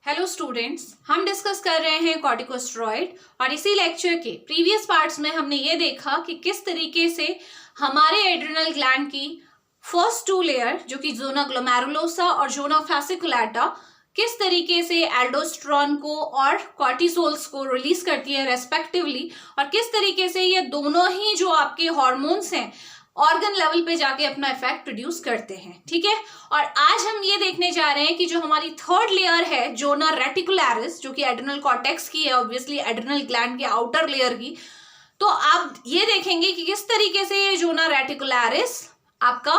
Hello students, हम discuss कर रहे हैं कॉर्टिकोस्टेरॉइड और इसी लेक्चर के प्रीवियस पार्ट्स में हमने ये देखा कि किस तरीके से हमारे एड्रिनल ग्लैंड की फर्स्ट टू लेयर जो कि जोना ग्लोमेरुलोसा और जोना फैसिकुलेटा किस तरीके से एल्डोस्टेरोन को और कॉर्टिसोल्स को रिलीज करती है रेस्पेक्टिवली, और किस तरीके से ये दोनों ही जो आपके हॉर्मोन्स हैं ऑर्गन लेवल पे जाके अपना इफेक्ट प्रोड्यूस करते हैं। ठीक है, और आज हम ये देखने जा रहे हैं कि जो हमारी थर्ड लेयर है जोना रेटिकुलरिस, जो कि एड्रिनल कॉर्टेक्स की है, ऑब्वियसली एड्रिनल ग्लैंड के आउटर लेयर की, तो आप ये देखेंगे कि किस तरीके से ये जोना रेटिकुलरिस आपका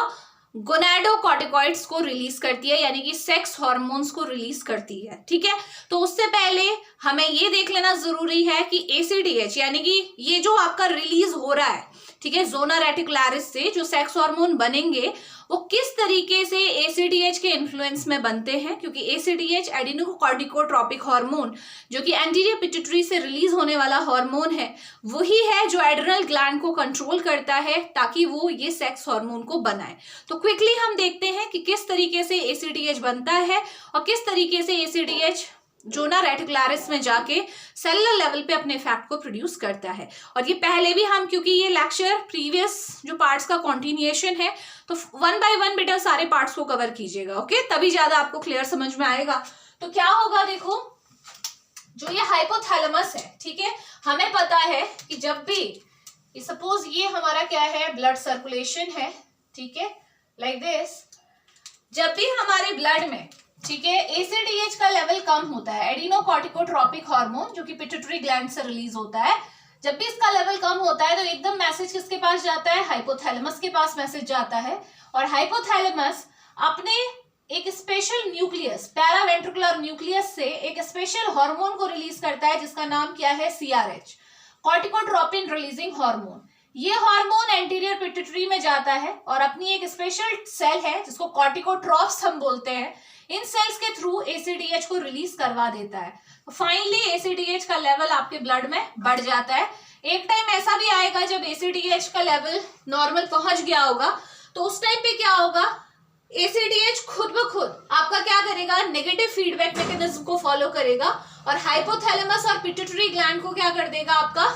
गोनाडोकॉर्टिकॉइड्स को रिलीज करती है, यानी कि सेक्स हार्मोन्स को रिलीज करती है। ठीक है, तो उससे पहले हमें ये देख लेना जरूरी है कि एसीडीएच यानी कि ये जो आपका रिलीज हो रहा है, ठीक है, जोना रेटिकुलरिस से जो सेक्स हार्मोन बनेंगे वो किस तरीके से एसीडीएच के इन्फ्लुएंस में बनते हैं, क्योंकि एसीडीएच एडिनोकॉर्टिकोट्रोपिक हार्मोन जो कि एंटीरियर पिट्यूटरी से रिलीज होने वाला हार्मोन है, वही है जो एड्रिनल ग्लैंड को कंट्रोल करता है ताकि वो ये सेक्स हार्मोन को बनाए। तो क्विकली हम देखते हैं कि किस तरीके से एसीडीएच बनता है और किस तरीके से एसीडीएच जोना रेटिकुलरिस में जाके सेलुलर लेवल पे अपने इफेक्ट को प्रोड्यूस करता है। और ये पहले भी हम, क्योंकि ये लेक्चर प्रीवियस जो पार्ट्स का कंटिन्यूएशन है, तो वन बाय वन बेटा सारे पार्ट्स को कवर कीजिएगा, ओके, तभी ज्यादा आपको क्लियर समझ में आएगा। तो क्या होगा, देखो, जो ये हाइपोथैलेमस है, ठीक है, हमें पता है कि जब भी सपोज ये हमारा क्या है, ब्लड सर्कुलेशन है, ठीक है, लाइक दिस, जब भी हमारे ब्लड में, ठीक है, एसीडीएच का लेवल कम होता है, एडिनोकॉर्टिकोट्रोपिक हार्मोन जो कि पिट्यूटरी ग्लैंड से रिलीज होता है, जब भी इसका लेवल कम होता है तो एकदम मैसेज किसके पास जाता है, हाइपोथैलेमस के पास मैसेज जाता है। और हाइपोथैलेमस अपने एक स्पेशल न्यूक्लियस, पैरावेंट्रिकुलर न्यूक्लियस से एक स्पेशल हार्मोन को रिलीज करता है जिसका नाम क्या है, सीआरएच, कॉर्टिकोट्रोपिन रिलीजिंग हार्मोन। ये हार्मोन एंटीरियर पिट्यूटरी में जाता है और अपनी एक स्पेशल सेल है जिसको कॉर्टिकोट्रॉप्स हम बोलते हैं, इन सेल्स के थ्रू एसीडीएच को रिलीज करवा देता है। तो फाइनली एसीडीएच का लेवल आपके ब्लड में बढ़ जाता है। एक टाइम ऐसा भी आएगा जब एसीडीएच का लेवल नॉर्मल पहुंच गया होगा, तो उस टाइम पे क्या होगा, एसीडीएच खुद ब खुद आपका क्या करेगा, नेगेटिव फीडबैक मैकेनिज्म को फॉलो करेगा और हाइपोथैलेमस और पिट्यूटरी ग्लैंड को क्या कर देगा, आपका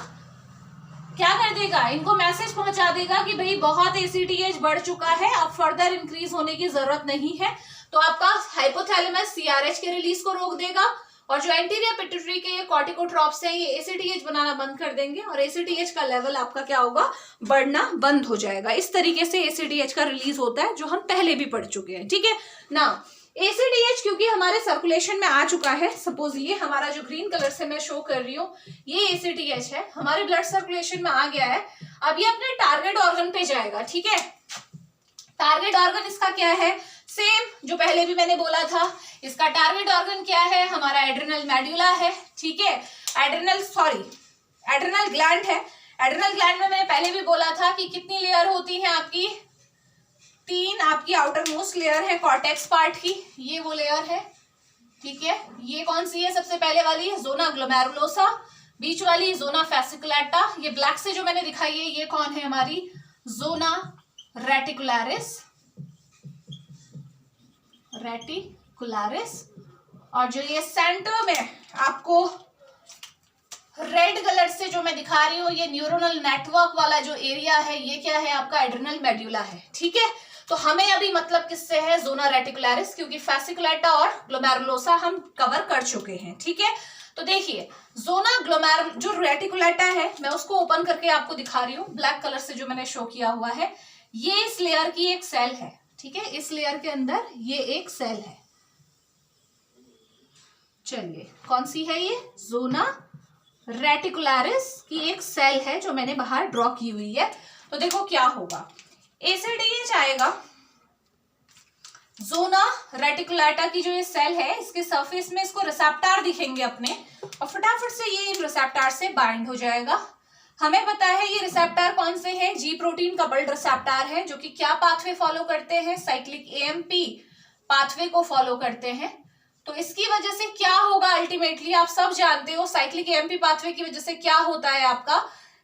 क्या कर देगा, इनको मैसेज पहुंचा देगा कि भाई बहुत एसीडीएच बढ़ चुका है, अब फर्दर इंक्रीज होने की जरूरत नहीं है। तो आपका हाइपोथैलेमस सीआरएच के रिलीज को रोक देगा और जो एंटीरियर पिट्यूटरी के ये कॉर्टिकोट्रॉप्स हैं ये एसीडीएच बनाना बंद कर देंगे और एसीडीएच का लेवल आपका क्या होगा, बढ़ना बंद हो जाएगा। इस तरीके से एसीडीएच का रिलीज होता है, जो हम पहले भी पढ़ चुके हैं। ठीक है ना, एसीडीएच क्योंकि हमारे सर्कुलेशन में आ चुका है, सपोज ये हमारा जो ग्रीन कलर से मैं शो कर रही हूँ ये एसीडीएच है, हमारे ब्लड सर्कुलेशन में आ गया है, अब ये अपने टारगेट ऑर्गन पे जाएगा। ठीक है, टारगेट ऑर्गन इसका क्या है, सेम जो पहले भी मैंने बोला था, इसका टारगेट ऑर्गन क्या है, हमारा एड्रिनल मेडुला है। ठीक है, एड्रिनल ग्लैंड है। एड्रिनल ग्लैंड में मैंने पहले भी बोला था कि कितनी लेयर होती है आपकी, 3 आपकी आउटर मोस्ट लेयर है कॉर्टेक्स पार्ट की, ये वो लेयर है। ठीक है, ये कौन सी है, सबसे पहले वाली जोना ग्लोमेरुलोसा, बीच वाली जोना फैसिकुलेटा, ये ब्लैक से जो मैंने दिखाई है ये कौन है, हमारी जोना रेटिकुलरिस, और जो ये सेंटर में आपको रेड कलर से जो मैं दिखा रही हूँ, ये न्यूरोनल नेटवर्क वाला जो एरिया है, ये क्या है, आपका एड्रिनल मेडुला है। ठीक है, तो हमें अभी मतलब किससे है, जोना रेटिकुलरिस, क्योंकि फैसिकुलेटा और ग्लोमेरुलोसा हम कवर कर चुके हैं। ठीक है, तो देखिए जोना जो रेटिकुलेटा है, मैं उसको ओपन करके आपको दिखा रही हूँ, ब्लैक कलर से जो मैंने शो किया हुआ है, ये इस लेयर की एक सेल है। ठीक है, इस लेयर के अंदर ये एक सेल है, चलिए कौन सी है, ये जोना रेटिकुलरिस की एक सेल है जो मैंने बाहर ड्रॉ की हुई है। तो देखो क्या होगा, एसीडीएच आएगा, जोना रेटिकुलेटा की जो ये सेल है इसके सरफेस में इसको रिसेप्टर दिखेंगे अपने, और फटाफट से ये रिसेप्टर से बाइंड हो जाएगा। हमें पता है ये रिसेप्टर कौन से हैं, जी प्रोटीन कपल्ड रिसेप्टर है, जो कि क्या पाथवे फॉलो करते हैं, साइक्लिक एएमपी पाथवे को फॉलो करते हैं। तो इसकी वजह से क्या होगा, अल्टीमेटली आप सब जानते हो, साइक्लिक एएमपी पाथवे की वजह से क्या होता है, आपका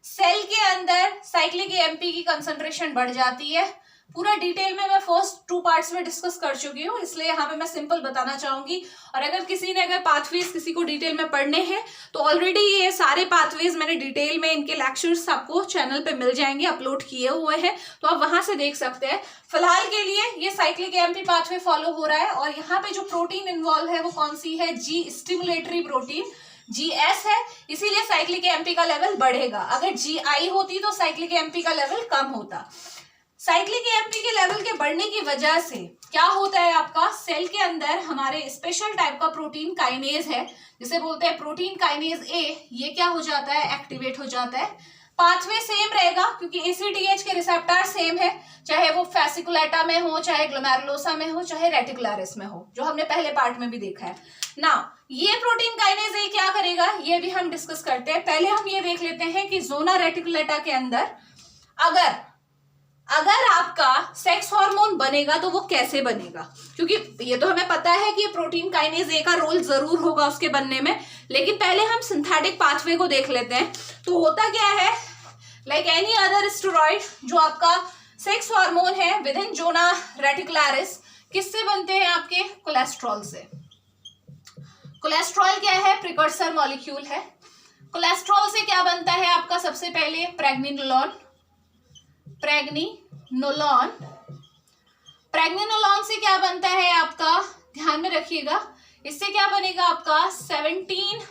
सेल के अंदर साइक्लिक एएमपी की कंसंट्रेशन बढ़ जाती है, पूरा डिटेल में मैं फर्स्ट 2 पार्ट्स में डिस्कस कर चुकी हूँ, इसलिए यहाँ पे मैं सिंपल बताना चाहूंगी। और अगर किसी ने अगर पाथवेज किसी को डिटेल में पढ़ने हैं तो ऑलरेडी ये सारे पाथवेज मैंने डिटेल में इनके लेक्चर्स आपको चैनल पे मिल जाएंगे, अपलोड किए हुए हैं, तो आप वहां से देख सकते हैं। फिलहाल के लिए ये साइक्लिक एएमपी पाथवे फॉलो हो रहा है और यहाँ पे जो प्रोटीन इन्वॉल्व है वो कौन सी है, जी स्टिमुलेटरी प्रोटीन GS है, इसीलिए साइक्लिक एएमपी का लेवल बढ़ेगा। अगर GI होती तो साइक्लिक एएमपी का लेवल कम होता। साइक्लिक एएमपी के लेवल के बढ़ने की वजह से क्या होता है, आपका सेल के अंदर हमारे स्पेशल टाइप का प्रोटीन काइनेज है जिसे बोलते हैं प्रोटीन काइनेज A, ये क्या हो जाता है, एक्टिवेट हो जाता है। पाथवे सेम रहेगा क्योंकि ACTH के रिसेप्टर सेम है, चाहे वो फेसिकुलेटा में हो, चाहे ग्लोमेरुलोसा में हो, चाहे रेटिकुलरिस में हो, जो हमने पहले पार्ट में भी देखा है ना। ये प्रोटीन काइनेज A क्या करेगा ये भी हम डिस्कस करते हैं। पहले हम ये देख लेते हैं कि जोना रेटिकुलेटा के अंदर अगर आपका सेक्स हार्मोन बनेगा तो वो कैसे बनेगा, क्योंकि ये तो हमें पता है कि प्रोटीन काइनेज A का रोल जरूर होगा उसके बनने में, लेकिन पहले हम सिंथेटिक पाथवे को देख लेते हैं। तो होता क्या है, लाइक एनी अदर स्टेरॉइड, जो आपका सेक्स हार्मोन है विद इन जोना रेटिकुलरिस, किससे बनते हैं, आपके कोलेस्ट्रॉल से। कोलेस्ट्रॉल क्या है, प्रिकर्सर मॉलिक्यूल है। कोलेस्ट्रॉल से क्या बनता है आपका, सबसे पहले प्रेग्निनोलोन से क्या बनता है आपका, ध्यान में रखिएगा, इससे क्या बनेगा आपका 17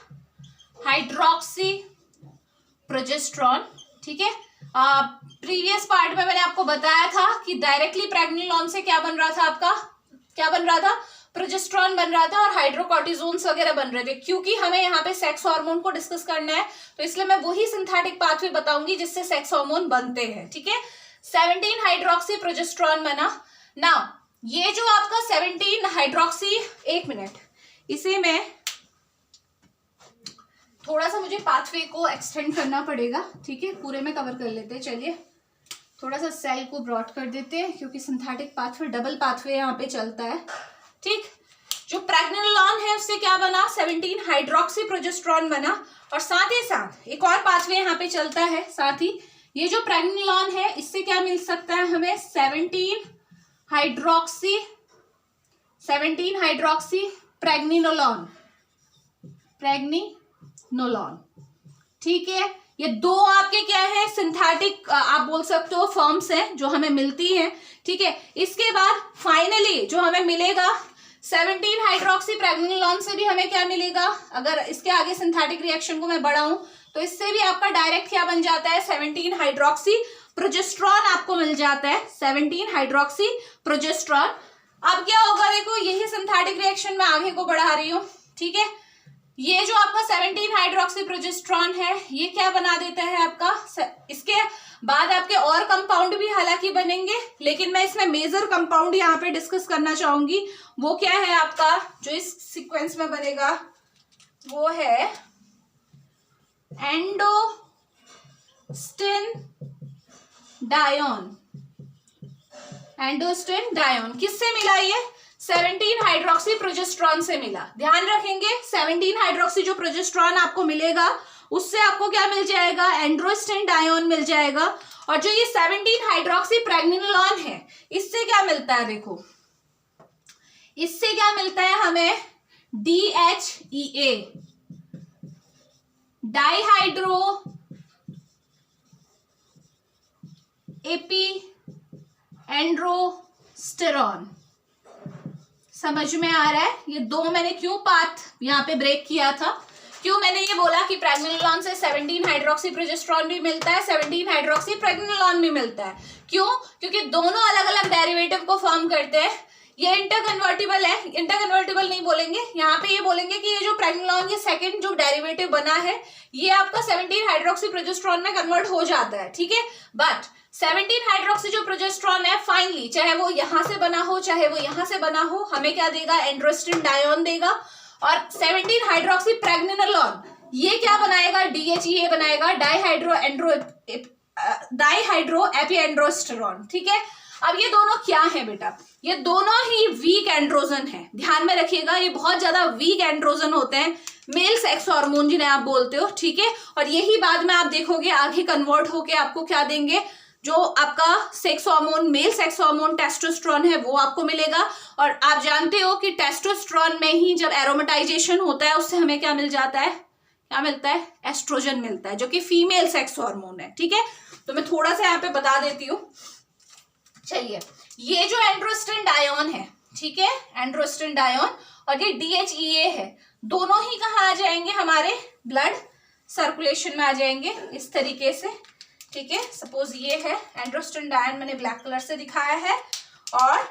हाइड्रोक्सी प्रोजेस्टेरॉन। ठीक है, प्रीवियस पार्ट में मैंने आपको बताया था कि डायरेक्टली प्रेग्निनोलोन से क्या बन रहा था, आपका क्या बन रहा था, प्रोजेस्टेरॉन बन रहा था और हाइड्रोकॉर्टिजोन्स वगैरह बन रहे थे। क्योंकि हमें यहाँ पे सेक्स हार्मोन को डिस्कस करना है तो इसलिए मैं वही सिंथेटिक पाथवे बताऊंगी जिससे सेक्स हार्मोन बनते हैं। ठीक है, 17 हाइड्रोक्सी प्रोजेस्टेरॉन बना ना। ये जो आपका 17 हाइड्रोक्सी, एक मिनट, इसे मैं थोड़ा सा मुझे पाथवे को एक्सटेंड करना पड़ेगा। ठीक है, पूरे में कवर कर लेते हैं। चलिए थोड़ा सा सेल को ब्रॉड कर देते हैं क्योंकि सिंथेटिक पाथवे डबल पाथवे यहाँ पे चलता है। ठीक, जो प्रेग्निनोलोन है उससे क्या बना, 17 हाइड्रोक्सी प्रोजेस्टेरॉन बना और साथ ही साथ एक और पाथवे यहाँ पे चलता है साथ ही। ये जो प्रेग्निनोलोन है इससे क्या मिल सकता है हमें, 17 हाइड्रोक्सी प्रेग्निनोलोन। ठीक है, ये दो आपके क्या है, सिंथेटिक आप बोल सकते हो फॉर्म्स हैं जो हमें मिलती हैं। ठीक है, इसके बाद फाइनली जो हमें मिलेगा 17 हाइड्रोक्सी प्रेग्निनोलोन से भी हमें क्या मिलेगा, अगर इसके आगे सिंथेटिक रिएक्शन को मैं बढ़ाऊं तो इससे भी आपका डायरेक्ट क्या बन जाता है, 17 हाइड्रोक्सी प्रोजेस्टेरॉन आपको मिल जाता है, 17 हाइड्रोक्सी प्रोजेस्टेरॉन। अब क्या होगा, देखो यही सिंथेटिक रिएक्शन में आगे को बढ़ा रही हूँ। ठीक है, ये जो आपका 17 हाइड्रोक्सी प्रोजेस्टेरॉन है ये क्या बना देता है आपका, इसके बाद आपके और कंपाउंड भी हालांकि बनेंगे, लेकिन मैं इसमें मेजर कंपाउंड यहाँ पे डिस्कस करना चाहूंगी। वो क्या है आपका, जो इस सीक्वेंस में बनेगा वो है एंडोस्टिन डायोन। किससे मिला ये, 17 हाइड्रोक्सी प्रोजेस्टेरॉन से मिला। ध्यान रखेंगे 17 हाइड्रोक्सी जो प्रोजेस्टेरॉन आपको मिलेगा उससे आपको क्या मिल जाएगा, एंड्रोस्टिन डायोन मिल जाएगा। और जो ये 17 हाइड्रोक्सी प्रेग्निनोलोन है इससे क्या मिलता है, देखो इससे क्या मिलता है हमें, DHEA डाइहाइड्रो एपिएंड्रोस्टेरॉन। समझ में आ रहा है, ये दो मैंने क्यों पाथ यहाँ पे ब्रेक किया था, क्यों मैंने ये बोला कि प्रेग्निनोलोन से 17 हाइड्रोक्सी प्रोजेस्टेरॉन भी मिलता है, 17 हाइड्रोक्सी प्रेग्निनोलोन भी मिलता है। क्यों, क्योंकि दोनों अलग अलग डेरिवेटिव को फॉर्म करते हैं। ये इंटरकन्वर्टिबल है, इंटरकन्वर्टिबल नहीं बोलेंगे, यहाँ पे ये बोलेंगे कि ये जो प्रेग्निनोलोन, ये सेकंड जो डेरिवेटिव बना है ये आपका 17 हाइड्रोक्सी प्रोजेस्टेरॉन में कन्वर्ट हो जाता है। ठीक है, बट 17 हाइड्रोक्सी जो प्रोजेस्टेरॉन है फाइनली, चाहे वो यहां से बना हो चाहे वो यहां से बना हो, हमें क्या देगा, एंड्रोस्टिन डायोन देगा। और 17 हाइड्रोक्सी प्रेग्निनोलोन ये क्या बनाएगा, DHEA बनाएगा, डाइहाइड्रो एपिएंड्रोस्टेरॉन। ठीक है, अब ये दोनों क्या है बेटा, ये दोनों ही वीक एंड्रोजन है। ध्यान में रखिएगा, ये बहुत ज्यादा वीक एंड्रोजन होते हैं, मेल सेक्स हार्मोन जिन्हें आप बोलते हो। ठीक है, और यही बाद में आप देखोगे आगे कन्वर्ट होके आपको क्या देंगे, जो आपका sex hormone, male sex hormone testosterone है वो आपको मिलेगा। और आप जानते हो कि टेस्टोस्टेरोन में ही जब एरोमेटाइजेशन होता है उससे हमें क्या मिल जाता है, क्या मिलता है, एस्ट्रोजन मिलता है, जो कि फीमेल सेक्स हार्मोन है। ठीक है, तो मैं थोड़ा सा यहाँ पे बता देती हूँ। चलिए, ये जो एंड्रोस्टेंडायोन है, ठीक है, एंड्रोस्टेंडायोन और ये DHEA है, दोनों ही कहाँ आ जाएंगे, हमारे ब्लड सर्कुलेशन में आ जाएंगे इस तरीके से। ठीक है, सपोज ये है एंड्रोस्टेंडायोन, मैंने ब्लैक कलर से दिखाया है, और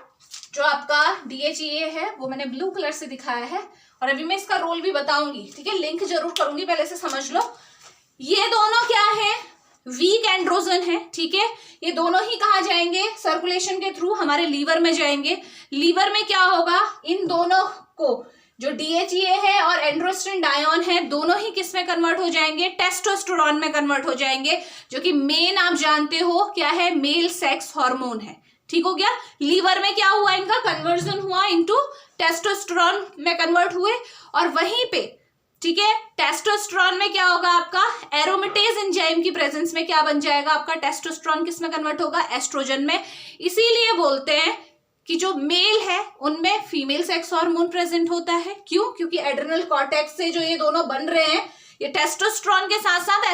जो आपका DHEA है वो मैंने ब्लू कलर से दिखाया है। और अभी मैं इसका रोल भी बताऊंगी, ठीक है, लिंक जरूर करूंगी, पहले से समझ लो। ये दोनों क्या है, वीक एंड्रोजन है। ठीक है, ये दोनों ही कहाँ जाएंगे, सर्कुलेशन के थ्रू हमारे लीवर में जाएंगे। लीवर में क्या होगा, इन दोनों को, जो DHEA है और एंड्रोस्टेंडायोन है, दोनों ही किस में कन्वर्ट हो जाएंगे, टेस्टोस्टेरोन में कन्वर्ट हो जाएंगे, जो कि मेन आप जानते हो क्या है, मेल सेक्स हार्मोन है। ठीक हो गया, लीवर में क्या हुआ, इनका कन्वर्जन हुआ इनटू टेस्टोस्टेरोन में कन्वर्ट हुए। और वहीं पे, ठीक है, टेस्टोस्टेरोन में क्या होगा आपका, एरोमेटेज एंजाइम की प्रेजेंस में क्या बन जाएगा आपका, टेस्टोस्टेरोन किस में कन्वर्ट होगा, एस्ट्रोजन में। इसीलिए बोलते हैं कि जो मेल है उनमें फीमेल सेक्स हार्मोन प्रेजेंट होता है। क्यों, क्योंकि एड्रिनल कॉर्टेक्स से जो ये दोनों बन रहे हैं, ये टेस्टोस्टेरोन के साथ साथ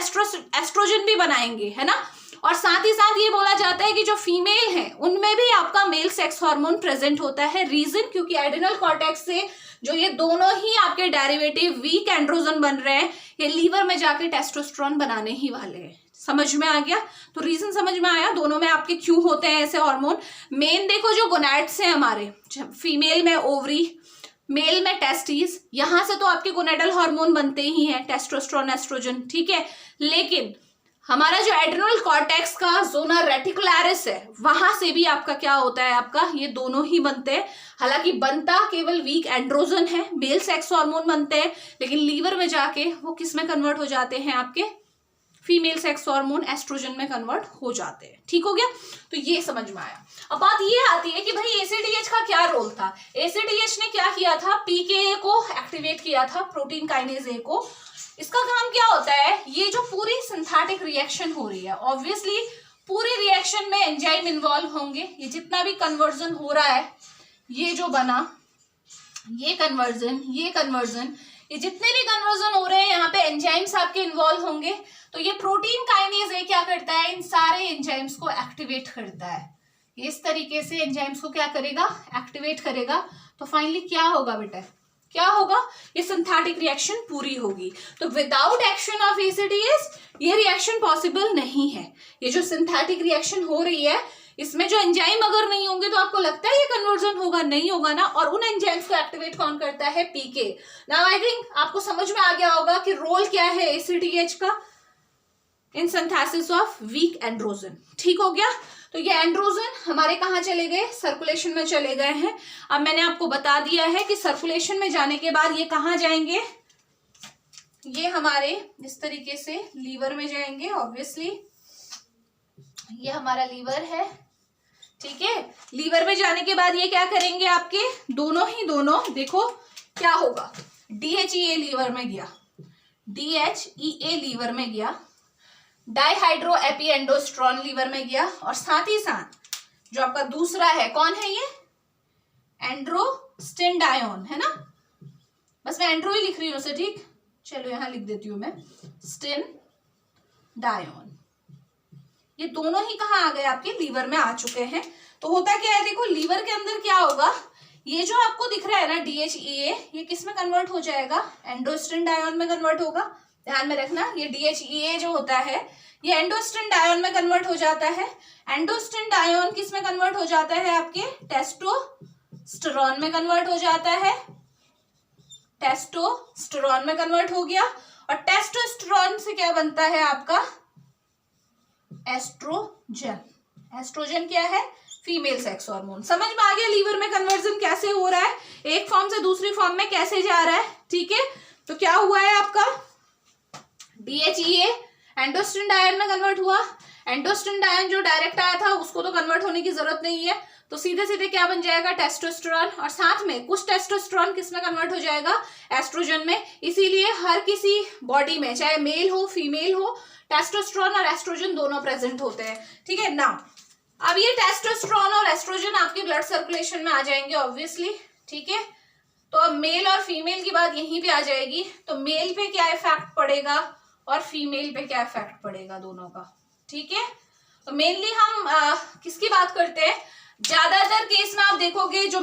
एस्ट्रोजन भी बनाएंगे, है ना। और साथ ही साथ ये बोला जाता है कि जो फीमेल है उनमें भी आपका मेल सेक्स हार्मोन प्रेजेंट होता है। रीजन, क्योंकि एड्रिनल कॉर्टेक्स से जो ये दोनों ही आपके डेरिवेटिव वीक एंड्रोजन बन रहे हैं, ये लीवर में जाके टेस्टोस्टेरोन बनाने ही वाले हैं। समझ में आ गया, तो रीजन समझ में आया दोनों में आपके क्यों होते हैं ऐसे हार्मोन। मेन देखो, जो गोनैड्स हैं हमारे, फीमेल में ओवरी, मेल में टेस्टिस, यहां से तो आपके गोनेडल हार्मोन बनते ही हैं, टेस्टोस्टेरोन, एस्ट्रोजन। ठीक है, लेकिन हमारा जो एड्रिनल कॉर्टेक्स का जोना रेटिकुलरिस है, वहां से भी आपका क्या होता है, आपका ये दोनों ही बनते हैं। हालांकि बनता केवल वीक एंड्रोजन है, मेल सेक्स हार्मोन बनते हैं, लेकिन लीवर में जाके वो किस में कन्वर्ट हो जाते हैं, आपके फीमेल सेक्स हार्मोन एस्ट्रोजन में कन्वर्ट हो जाते हैं। ठीक हो गया, तो ये समझ में आया। अब बात ये आती है कि भाई ACTH का क्या रोल था। ACTH ने क्या किया था, PKA को एक्टिवेट किया था, प्रोटीन काइनेज A को। इसका काम क्या होता है, ये जो पूरी सिंथेटिक रिएक्शन हो रही है, ऑब्वियसली पूरी रिएक्शन में एंजाइम इन्वॉल्व होंगे। ये जितना भी कन्वर्जन हो रहा है, ये जो बना, ये कन्वर्जन, ये जितने भी कन्वर्जन हो रहे हैं, यहाँ पे एंजाइम्स आपके इन्वॉल्व होंगे। तो ये प्रोटीन काइनेज ए क्या करता है, इन सारे एंजाइम्स को एक्टिवेट करता है। इस तरीके से एंजाइम्स को क्या करेगा, एक्टिवेट करेगा। तो फाइनली क्या होगा बेटा, क्या होगा, ये सिंथेटिक रिएक्शन पूरी होगी। तो विदाउट एक्शन ऑफ ACTH ये रिएक्शन पॉसिबल नहीं है। ये जो सिंथेटिक रिएक्शन हो रही है, इसमें जो एंजाइम अगर नहीं होंगे तो आपको लगता है ये कन्वर्जन होगा, नहीं होगा ना। और उन एंजाइम्स को एक्टिवेट कौन करता है, PK। नाउ आई थिंक आपको समझ में आ गया होगा कि रोल क्या है ACTH का in synthesis of weak androgen. ठीक हो गया, तो ये एंड्रोजन हमारे कहाँ चले गए, सर्कुलेशन में चले गए हैं। अब मैंने आपको बता दिया है कि सर्कुलेशन में जाने के बाद ये कहाँ जाएंगे, ये हमारे इस तरीके से लीवर में जाएंगे। ऑब्वियसली ये हमारा लीवर है, ठीक है। लीवर में जाने के बाद ये क्या करेंगे, आपके दोनों देखो क्या होगा, DHEA लीवर में गया, DHEA लीवर में गया, डाइहाइड्रो एपीएंडोस्टेरोन लीवर में गया, और साथ ही साथ जो आपका दूसरा है, कौन है ये, एंड्रोस्टेंडायोन, है ना। बस मैं एंड्रो ही लिख रही हूं उसे, ठीक, चलो यहां लिख देती हूं मैं, स्टेंडायोन। ये दोनों ही कहाँ आ गए, आपके लीवर में आ चुके हैं। तो होता क्या है, देखो लीवर के अंदर क्या होगा, ये जो आपको दिख रहा है ना DHEA, ये किस में कन्वर्ट हो जाएगा, एंडोस्टेंडायोन में कन्वर्ट होगा। ध्यान में रखना, ये DHEA जो होता है ये एंडोस्टेंडायोन में कन्वर्ट हो जाता है। एंडोस्टेंडायोन किस में कन्वर्ट हो जाता है, आपके टेस्टोस्टेरोन में कन्वर्ट हो जाता है, टेस्टोस्टेरोन में कन्वर्ट हो गया। और टेस्टोस्टेरोन से क्या बनता है आपका, एस्ट्रोजन। एस्ट्रोजन क्या है, फीमेल सेक्स हार्मोन। समझ में आ गया लीवर में कन्वर्जन कैसे हो रहा है, एक फॉर्म से दूसरी फॉर्म में कैसे जा रहा है, ठीक है। तो क्या हुआ है आपका, DHEA एंडोस्टेंडायोन में कन्वर्ट हुआ। एंडोस्टेंडायोन जो डायरेक्ट आया था उसको तो कन्वर्ट होने की जरूरत नहीं है, तो सीधे सीधे क्या बन जाएगा, टेस्टोस्टेरोन, और साथ में कुछ टेस्टोस्टेरोन किस में कन्वर्ट हो जाएगा, एस्ट्रोजन में। इसीलिए हर किसी बॉडी में चाहे मेल हो फीमेल हो, टेस्टोस्टेरोन और एस्ट्रोजन दोनों प्रेजेंट होते हैं। ठीक है ना, अब ये टेस्टोस्टेरोन और एस्ट्रोजन आपके ब्लड सर्कुलेशन में आ जाएंगे ऑब्वियसली। ठीक है, तो अब मेल और फीमेल की बात यहीं पे आ जाएगी। तो मेल पे क्या इफेक्ट पड़ेगा और फीमेल पे क्या इफेक्ट पड़ेगा दोनों का। ठीक है, तो मेनली हम किसकी बात करते हैं, ज्यादातर केस में आप देखोगे जो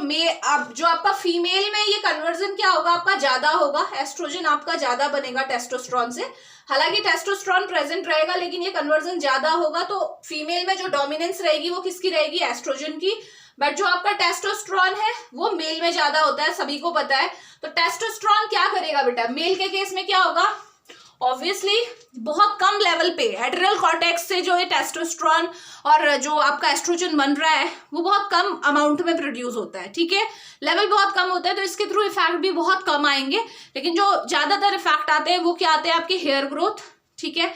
आपका फीमेल में ये कन्वर्जन क्या होगा, आपका ज्यादा होगा, एस्ट्रोजन आपका ज्यादा बनेगा टेस्टोस्टेरोन से। हालांकि टेस्टोस्टेरोन प्रेजेंट रहेगा लेकिन ये कन्वर्जन ज्यादा होगा, तो फीमेल में जो डोमिनेंस रहेगी वो किसकी रहेगी, एस्ट्रोजन की। बट जो आपका टेस्टोस्टेरोन है वो मेल में ज्यादा होता है, सभी को पता है। तो टेस्टोस्टेरोन क्या करेगा बेटा, मेल के केस में क्या होगा, ऑब्वियसली बहुत कम लेवल पे एड्रिनल कॉर्टेक्स से जो ये टेस्टोस्टेरोन और जो आपका एस्ट्रोजन बन रहा है वो बहुत कम अमाउंट में प्रोड्यूस होता है। ठीक है, लेवल बहुत कम होता है, तो इसके थ्रू इफेक्ट भी बहुत कम आएंगे। लेकिन जो ज्यादातर इफेक्ट आते हैं वो क्या आते हैं, आपके हेयर ग्रोथ। ठीक है,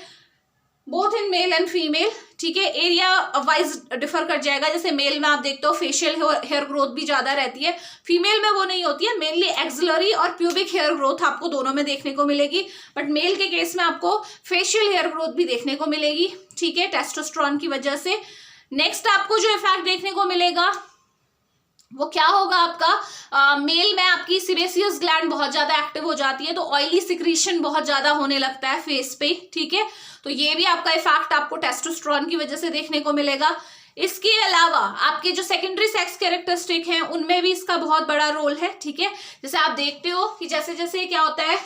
both in male and female. ठीक है, एरिया वाइज डिफर कर जाएगा। जैसे मेल में आप देखते हो फेशियल हेयर ग्रोथ भी ज्यादा रहती है, फीमेल में वो नहीं होती है। मेनली एक्सिलरी और प्यूबिक हेयर ग्रोथ आपको दोनों में देखने को मिलेगी, बट मेल के केस में आपको फेशियल हेयर ग्रोथ भी देखने को मिलेगी। ठीक है, टेस्टोस्टेरोन की वजह से। नेक्स्ट आपको जो इफेक्ट देखने को मिलेगा वो क्या होगा, आपका मेल में आपकी सीबेसियस ग्लैंड बहुत ज्यादा एक्टिव हो जाती है, तो ऑयली सिक्रीशन बहुत ज्यादा होने लगता है फेस पे। ठीक है, तो ये भी आपका इफेक्ट आपको टेस्टोस्टेरोन की वजह से देखने को मिलेगा। इसके अलावा आपके जो सेकेंडरी सेक्स कैरेक्टरिस्टिक हैं उनमें भी इसका बहुत बड़ा रोल है। ठीक है, जैसे आप देखते हो कि जैसे जैसे क्या होता है,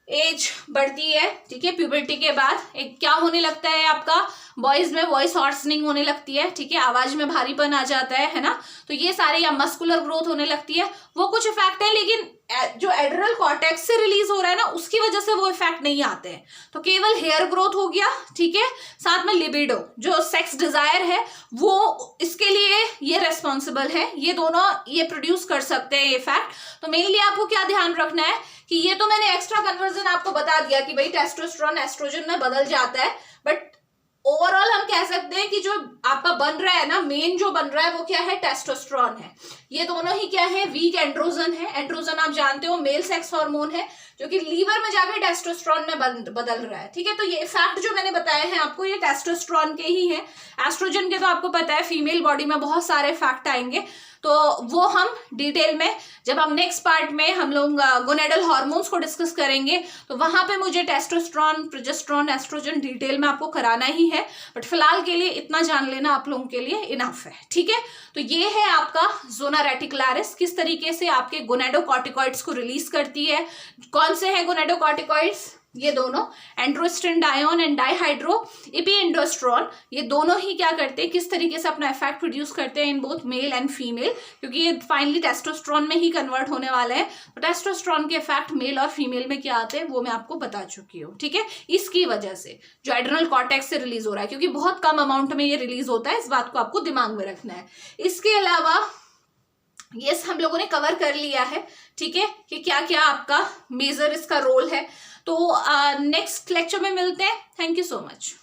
एज बढ़ती है, ठीक है, प्यूबर्टी के बाद एक क्या होने लगता है, आपका बॉयज में वॉइस हॉर्सनिंग होने लगती है। ठीक है, आवाज में भारीपन आ जाता है ना, तो ये सारे, या मस्कुलर ग्रोथ होने लगती है, वो कुछ इफेक्ट है। लेकिन जो एड्रिनल कॉर्टेक्स से रिलीज हो रहा है ना, उसकी वजह से वो इफेक्ट नहीं आते हैं। तो केवल हेयर ग्रोथ हो गया, ठीक है, साथ में लिबिडो जो सेक्स डिजायर है वो इसके लिए ये रेस्पॉन्सिबल है। ये दोनों ये प्रोड्यूस कर सकते हैं ये इफेक्ट। तो मेनली आपको क्या ध्यान रखना है कि ये तो मैंने एक्स्ट्रा कन्वर्जन आपको बता दिया कि भाई टेस्टोस्टेरोन एस्ट्रोजन में बदल जाता है, बट ओवरऑल हम कह सकते हैं कि जो आपका बन रहा है ना, मेन जो बन रहा है वो क्या है, टेस्टोस्टेरोन है। ये दोनों ही क्या है, वीक एंड्रोजन है। एंड्रोजन आप जानते हो मेल सेक्स हार्मोन है जो कि लीवर में जाकर टेस्टोस्टेरोन में बदल रहा है। ठीक है, तो ये इफेक्ट जो मैंने बताए हैं आपको ये टेस्टोस्टेरोन के ही हैं। एस्ट्रोजन के तो आपको पता है फीमेल बॉडी में बहुत सारे इफेक्ट आएंगे, तो वो हम डिटेल में जब हम नेक्स्ट पार्ट में हम लोग गोनेडल हार्मोन्स को डिस्कस करेंगे तो वहां पे मुझे टेस्टोस्टेरोन, प्रोजेस्टेरोन, एस्ट्रोजन डिटेल में आपको कराना ही है। बट फिलहाल के लिए इतना जान लेना आप लोगों के लिए इनफ है। ठीक है, तो ये है आपका ज़ोना रेटिकुलरिस, किस तरीके से आपके गोनेडोकॉर्टिकॉइड्स को रिलीज करती है। कौन से हैं गोनेडोकॉर्टिकॉइड्स, ये दोनों एंड्रोस्टेंडायोन एंड डाइहाइड्रो एपिएंडोस्टेरोन, ये दोनों ही क्या करते हैं, किस तरीके से अपना इफेक्ट प्रोड्यूस करते हैं in both male and female, क्योंकि ये फाइनली टेस्टोस्टेरोन में ही कन्वर्ट होने वाले हैं। तो टेस्टोस्टेरोन के इफेक्ट मेल और फीमेल में क्या आते हैं वो मैं आपको बता चुकी हूँ। ठीक है, इसकी वजह से जो एड्रिनल कॉर्टेक्स से रिलीज हो रहा है, क्योंकि बहुत कम अमाउंट में ये रिलीज होता है, इस बात को आपको दिमाग में रखना है। इसके अलावा ये हम लोगों ने कवर कर लिया है, ठीक है, कि क्या क्या आपका मेजर इसका रोल है। तो नेक्स्ट लेक्चर में मिलते हैं। Thank you so much.